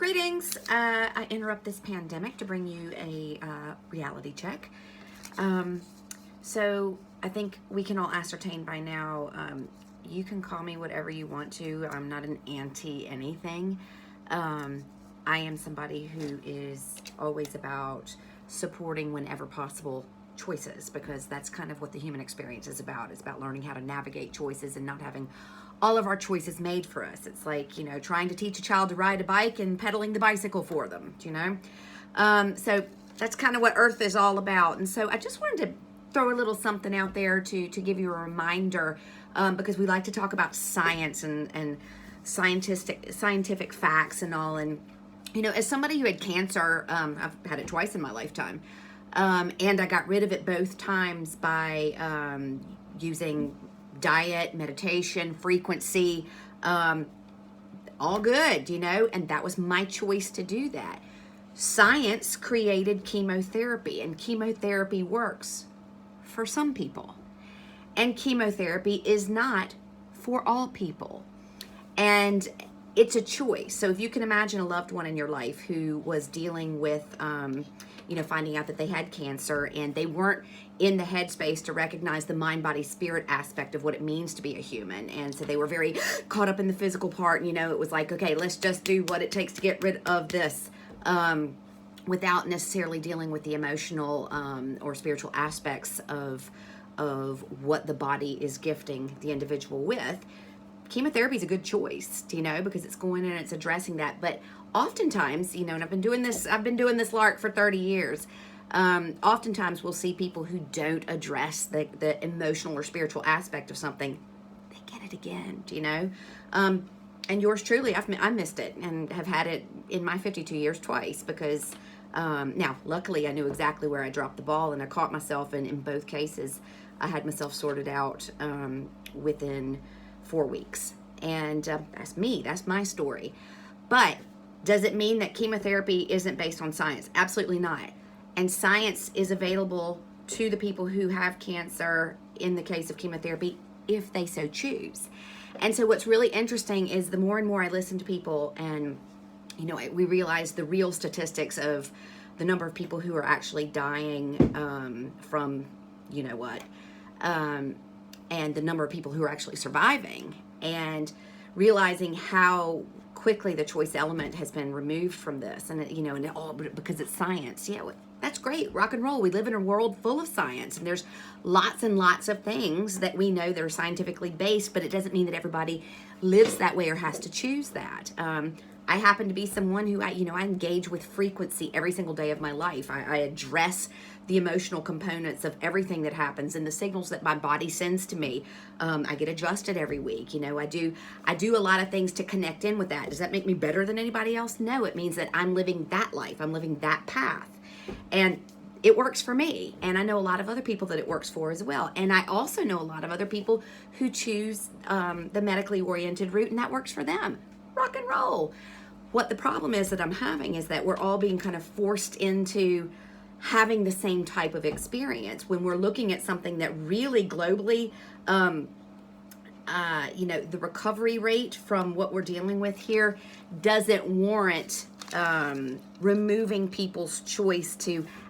Greetings. I interrupt this pandemic to bring you a reality check. So I think we can all ascertain by now, you can call me whatever you want to. I'm not an anti anything. I am somebody who is always about supporting whenever possible choices, because that's kind of what the human experience is about. It's about learning how to navigate choices and not having all of our choices made for us. It's like, trying to teach a child to ride a bike and pedaling the bicycle for them, So that's kind of what Earth is all about. And so I just wanted to throw a little something out there to give you a reminder, because we like to talk about science and scientific facts and all. And, as somebody who had cancer, I've had it twice in my lifetime. And I got rid of it both times by using diet, meditation, frequency, all good, and that was my choice to do that. Science created chemotherapy, and chemotherapy works for some people. And chemotherapy is not for all people. And it's a choice. So if you can imagine a loved one in your life who was dealing with, finding out that they had cancer, and they weren't in the headspace to recognize the mind, body, spirit aspect of what it means to be a human. And so they were very caught up in the physical part. It was like, okay, let's just do what it takes to get rid of this, without necessarily dealing with the emotional or spiritual aspects of what the body is gifting the individual with. Chemotherapy is a good choice, because it's going in and it's addressing that. But oftentimes, and I've been doing this lark for 30 years. Oftentimes we'll see people who don't address the emotional or spiritual aspect of something. They get it again, and yours truly, I missed it and have had it in my 52 years twice, because now luckily I knew exactly where I dropped the ball, and I caught myself, and in both cases I had myself sorted out within 4 weeks. And that's my story. But does it mean that chemotherapy isn't based on science? Absolutely not. And science is available to the people who have cancer in the case of chemotherapy, if they so choose. And so what's really interesting is the more and more I listen to people, and we realize the real statistics of the number of people who are actually dying from and the number of people who are actually surviving, and realizing how quickly the choice element has been removed from this, and and all because it's science. That's great, rock and roll. We live in a world full of science, and there's lots and lots of things that we know that are scientifically based, but it doesn't mean that everybody lives that way or has to choose that. I happen to be someone who I engage with frequency every single day of my life. I address the emotional components of everything that happens and the signals that my body sends to me. I get adjusted every week. I do a lot of things to connect in with that. Does that make me better than anybody else? No, it means that I'm living that life. I'm living that path. And it works for me. And I know a lot of other people that it works for as well. And I also know a lot of other people who choose the medically oriented route, and that works for them. Rock and roll. What the problem is that I'm having is that we're all being kind of forced into having the same type of experience when we're looking at something that really globally, the recovery rate from what we're dealing with here doesn't warrant removing people's choice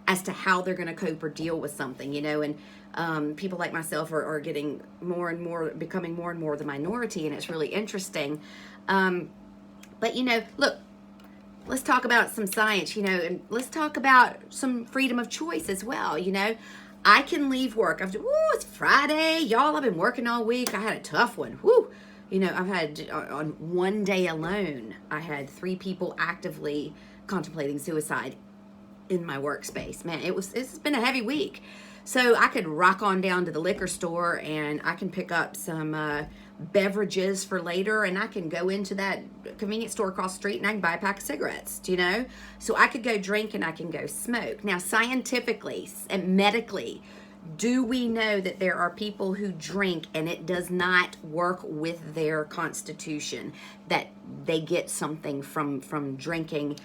as to how they're going to cope or deal with something, and people like myself are getting becoming more and more the minority, and it's really interesting. But, look, let's talk about some science, and let's talk about some freedom of choice as well. I can leave work. It's Friday. Y'all, I've been working all week. I had a tough one. I've had, on one day alone, I had 3 people actively contemplating suicide in my workspace. Man, it's been a heavy week. So I could rock on down to the liquor store, and I can pick up some beverages for later, and I can go into that convenience store across the street and I can buy a pack of cigarettes, So I could go drink and I can go smoke. Now, scientifically and medically, do we know that there are people who drink and it does not work with their constitution, that they get something from drinking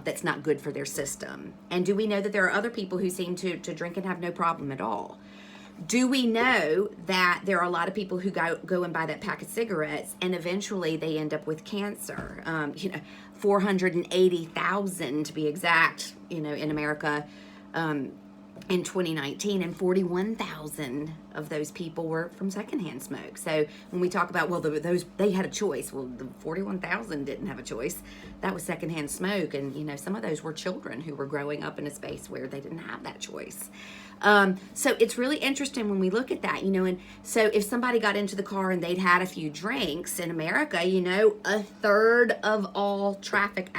that's not good for their system? And do we know that there are other people who seem to drink and have no problem at all? Do we know that there are a lot of people who go and buy that pack of cigarettes and eventually they end up with cancer? 480,000 to be exact, in America in 2019, and 41,000 of those people were from secondhand smoke. So when we talk about, well, they had a choice. Well, the 41,000 didn't have a choice. That was secondhand smoke. And, some of those were children who were growing up in a space where they didn't have that choice. So it's really interesting when we look at that, and so if somebody got into the car and they'd had a few drinks in America, a third of all traffic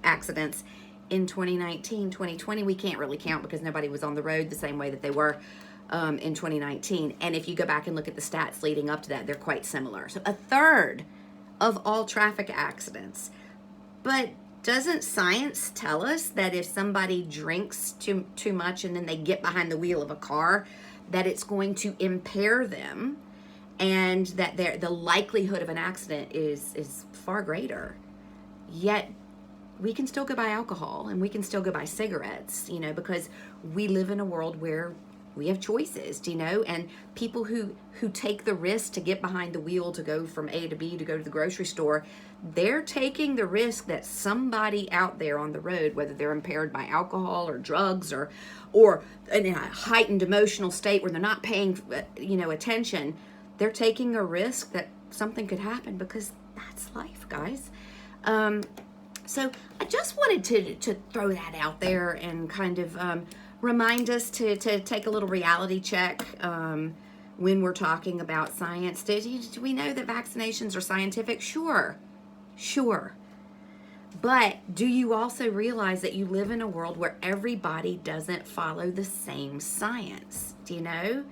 accidents in 2019, 2020, we can't really count because nobody was on the road the same way that they were in 2019. And if you go back and look at the stats leading up to that, they're quite similar. So a third of all traffic accidents. But doesn't science tell us that if somebody drinks too much and then they get behind the wheel of a car, that it's going to impair them, and that the likelihood of an accident is far greater? Yet we can still go buy alcohol and we can still go buy cigarettes, because we live in a world where we have choices, and people who take the risk to get behind the wheel to go from A to B to go to the grocery store, they're taking the risk that somebody out there on the road, whether they're impaired by alcohol or drugs or in a heightened emotional state where they're not paying, attention, they're taking a risk that something could happen, because that's life, guys. So I just wanted to throw that out there and kind of remind us to take a little reality check when we're talking about science. Do we know that vaccinations are scientific? Sure. But do you also realize that you live in a world where everybody doesn't follow the same science? Do you know?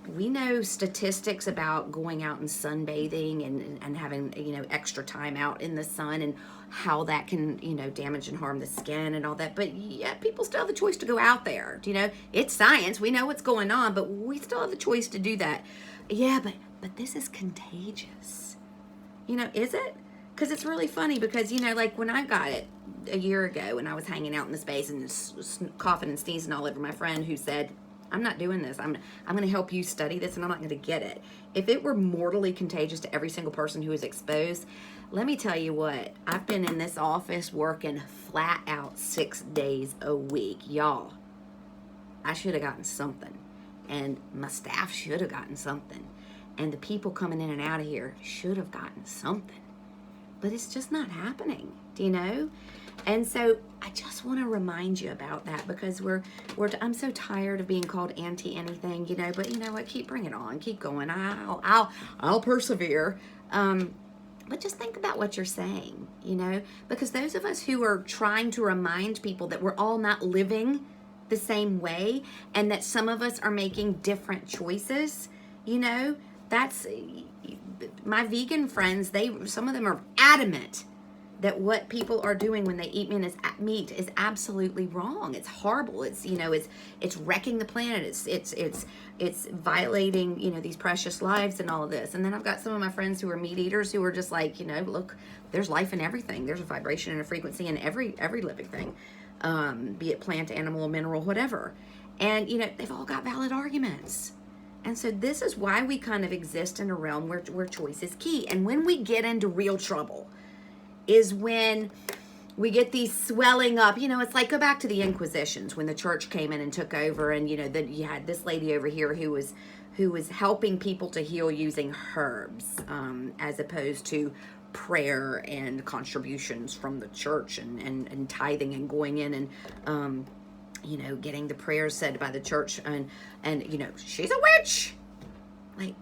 We know statistics about going out and sunbathing and having, extra time out in the sun, and how that can, damage and harm the skin and all that. But yeah, people still have the choice to go out there. It's science. We know what's going on, but we still have the choice to do that. Yeah, but this is contagious. Is it? Because it's really funny because, like when I got it a year ago and I was hanging out in the space and coughing and sneezing all over my friend, who said, I'm not doing this. I'm going to help you study this, and I'm not going to get it. If it were mortally contagious to every single person who is exposed, let me tell you what, I've been in this office working flat out 6 days a week. Y'all, I should have gotten something, and my staff should have gotten something, and the people coming in and out of here should have gotten something. But it's just not happening, do you know? And so I just want to remind you about that, because I'm so tired of being called anti anything, but you know what? Keep bringing it on. Keep going. I'll persevere. But just think about what you're saying, because those of us who are trying to remind people that we're all not living the same way, and that some of us are making different choices, that's my vegan friends. Some of them are adamant that what people are doing when they eat meat is absolutely wrong. It's horrible. It's it's wrecking the planet. It's violating these precious lives and all of this. And then I've got some of my friends who are meat eaters who are just like, look, there's life in everything. There's a vibration and a frequency in every living thing, be it plant, animal, mineral, whatever. And they've all got valid arguments. And so this is why we kind of exist in a realm where choice is key. And when we get into real trouble is when we get these swelling up. It's like, go back to the Inquisitions when the church came in and took over, and then you had this lady over here who was helping people to heal using herbs, as opposed to prayer and contributions from the church and tithing and going in and getting the prayers said by the church, and she's a witch. Like,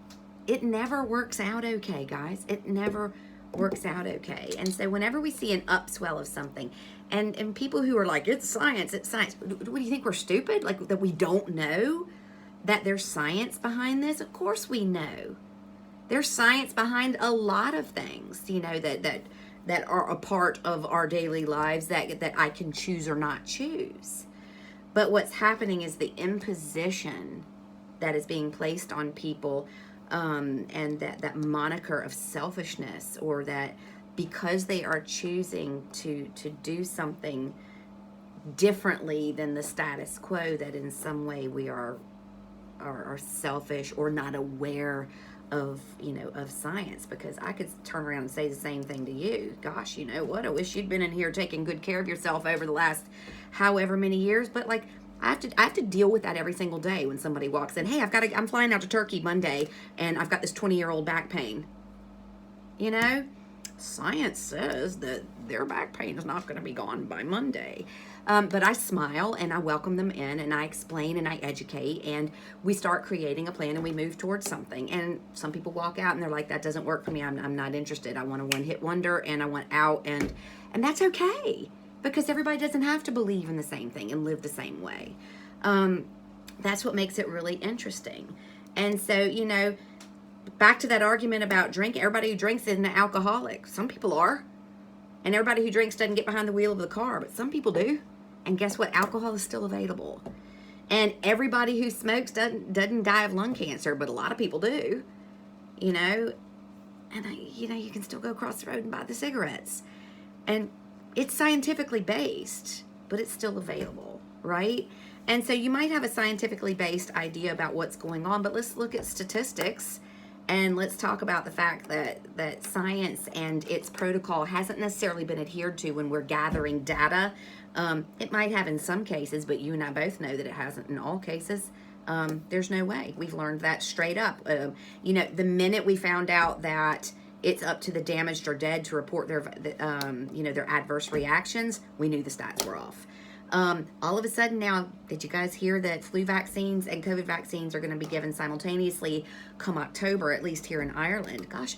it never works out okay, guys. It never works out okay. And so whenever we see an upswell of something, and people who are like, it's science, what do you think, we're stupid? Like, that we don't know that there's science behind this? Of course we know. There's science behind a lot of things, that are a part of our daily lives that I can choose or not choose. But what's happening is the imposition that is being placed on people, and that moniker of selfishness, or that because they are choosing to do something differently than the status quo, that in some way we are are selfish or not aware of, of science, because I could turn around and say the same thing to you. Gosh, you know what? I wish you'd been in here taking good care of yourself over the last however many years. But like, I have to deal with that every single day when somebody walks in. Hey, I'm flying out to Turkey Monday, and I've got this 20-year-old back pain. Science says that their back pain is not going to be gone by Monday. But I smile and I welcome them in, and I explain and I educate, and we start creating a plan, and we move towards something. And some people walk out and they're like, that doesn't work for me. I'm not interested. I want a one-hit wonder, and I want out. And that's okay, because everybody doesn't have to believe in the same thing and live the same way. That's what makes it really interesting. And so, back to that argument about drinking. Everybody who drinks isn't an alcoholic. Some people are. And everybody who drinks doesn't get behind the wheel of the car, but some people do. And guess what? Alcohol is still available. And everybody who smokes doesn't die of lung cancer, but a lot of people do. And you can still go across the road and buy the cigarettes. And it's scientifically based, but it's still available, right? And so you might have a scientifically based idea about what's going on, but let's look at statistics. And let's talk about the fact that science and its protocol hasn't necessarily been adhered to when we're gathering data. It might have in some cases, but you and I both know that it hasn't in all cases. There's no way. We've learned that straight up. The minute we found out that it's up to the damaged or dead to report their adverse reactions, we knew the stats were off. All of a sudden now, did you guys hear that flu vaccines and COVID vaccines are going to be given simultaneously come October, at least here in Ireland? Gosh.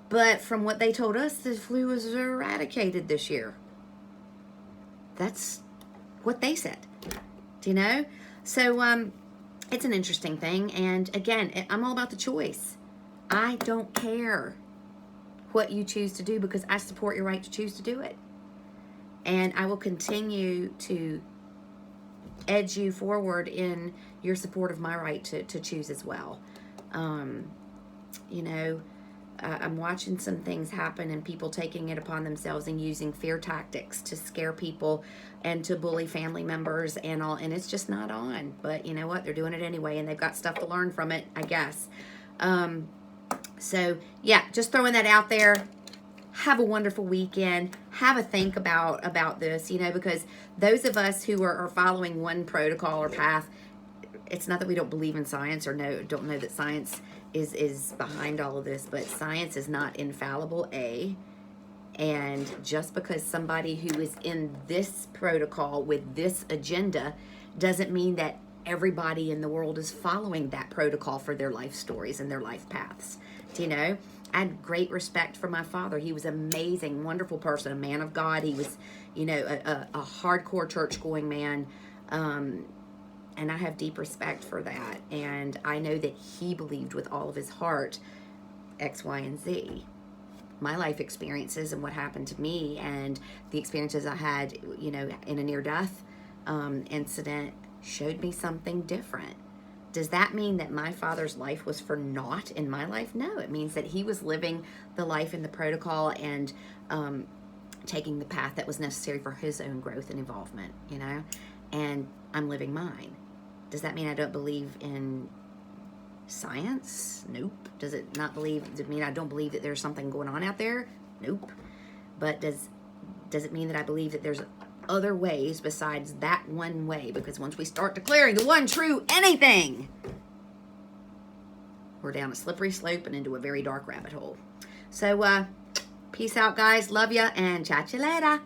But from what they told us, the flu was eradicated this year. That's what they said. Do you know? So, it's an interesting thing. And again, I'm all about the choice. I don't care what you choose to do, because I support your right to choose to do it. And I will continue to edge you forward in your support of my right to choose as well. I'm watching some things happen, and people taking it upon themselves and using fear tactics to scare people and to bully family members and all. And it's just not on. But you know what? They're doing it anyway, and they've got stuff to learn from it, I guess. So, yeah, just throwing that out there. Have a wonderful weekend. Have a think about this, because those of us who are following one protocol or path, it's not that we don't believe in science or don't know that science is behind all of this, but science is not infallible, and just because somebody who is in this protocol with this agenda doesn't mean that everybody in the world is following that protocol for their life stories and their life paths. I had great respect for my father. He was an amazing, wonderful person, a man of God. He was, a hardcore church-going man. And I have deep respect for that. And I know that he believed with all of his heart X, Y, and Z. My life experiences and what happened to me and the experiences I had, in a near-death incident showed me something different. Does that mean that my father's life was for naught in my life? No, it means that he was living the life in the protocol and taking the path that was necessary for his own growth and involvement, and I'm living mine. Does that mean I don't believe in science? Nope. Does it mean I don't believe that there's something going on out there? Nope. But does it mean that I believe that there's other ways besides that one way? Because once we start declaring the one true anything, we're down a slippery slope and into a very dark rabbit hole. So, peace out, guys. Love ya, and chat you later.